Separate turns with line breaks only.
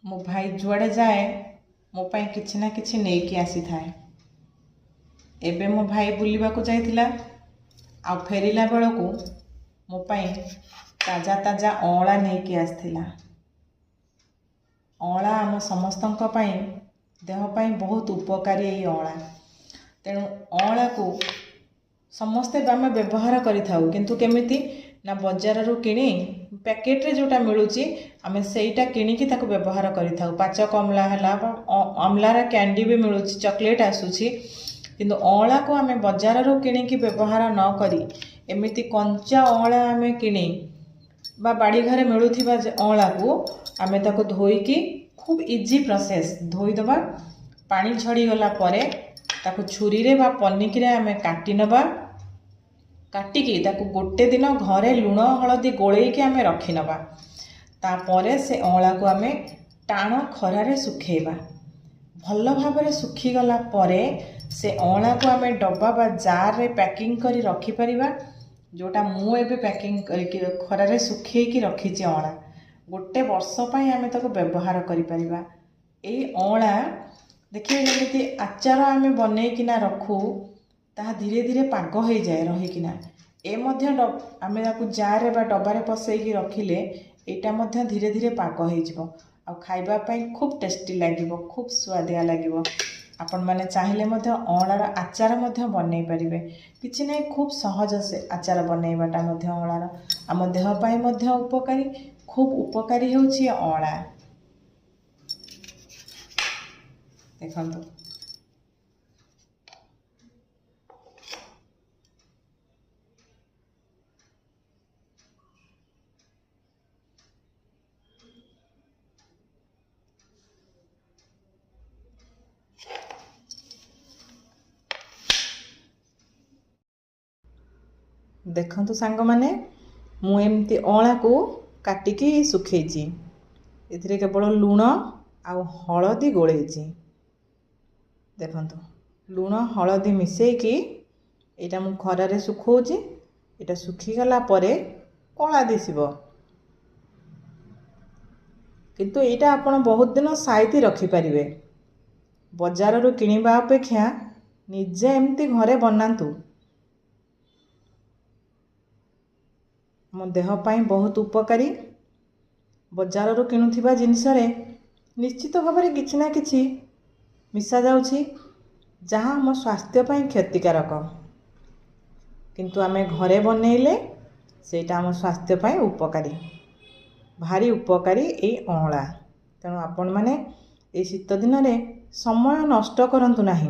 मो भाई जुआड़े जाए मो पाई किछि ना किछि नेकी आसी थाए। एबे मो भाई बुलिबा को जाइथिला आ फेरिला बेलकू मो पाई ताजा ताजा अँला नेकी आसथिला। अँला आम समस्तंक पाई देह पाई बहुत उपकारी ये अँला। तेणु अँला को समस्ते आम व्यवहार करिथाउ किंतु केमिति ना बजार रू किणी पैकेट रे जोटा मिलूची आमे सेईटा किणिकी ताको व्यवहार करिथाउ। पाच कमला हला अमलार कैंडी भी मिलूची चॉकलेट आसुची किंतु अँला को आमे बजार रू किणिकी व्यवहार न करी एमिति कंचा अँला आमे किणी बा बाड़ी घरे मिलुथिबा अँला को आमे ताको धोईकी खूब इजी प्रोसेस धोई दबा। पानी झड़ी गला परे ताको छुरी रे बा पनिकी रे आमे काटी नबा। काटिकी ताको गोटे दिन घरे लुण हलदी गोलेइकी आमे रखी नबा। तापरे से अँला को आमे टाण खरारे सुखेबा। भल भाबरे सुखी गला परे से अँला को आमे डब्बा बा जार रे पैकिंग करी रखी परिबा। जोटा मु एबे पैकिंग करी खरारे सुखेकी रखीची अँला गोटे वर्ष पई आमे ताको व्यवहार करि परिबा। एई अँला देखिए जेमिति आचार आमे बनेइकिना रखू ताहा धीरे धीरे पाग हो जाए रहीकिना। ए मध्य आमे ताकू जार रे बा डब्बारे पसैकी रखिले एटा मध्य धीरे धीरे पाग हो जिवो आ खाइबा पई खूब टेस्टी लागिवो खूब स्वादिया लागिवो। आपण माने चाहिले मध्य अँलार आचार मध्य बनै परिबे। किछि नै खूब सहज से आचार बनैबाटा मध्य अँलार आम देह पई मध्य उपकारी खूब उपकारी होउछि अँला। देखंतु देखंतु सांग माने मु एमती अँला को काटिकी सुखेची एथिरे केवल लुण आ हलदी गोलेची। देखंतु लुण हलदी मिसेकी एटा मु खरारे सुखौची। एटा सुखी गला परे कला दिसिबो किंतु एटा आपण बहुत दिन साइती रखी परिबे। बजार रो किनिबा अपेक्षा निजे एमती घरे बनांतु मो देह पाई बहुत उपकारी। बजार रो किणुथिबा जिनिस रे निश्चित भाव में किछि ना किछि मिसा जाउछि जहाँ आम स्वास्थ्य पाई क्षतिकारक किंतु आमे घरे बनैले सेटा आम स्वास्थ्य पाई उपकारी भारी उपकारी ए अँला। तेणु आपण माने ए शीत दिन रे समय नष्ट करंतु नाही।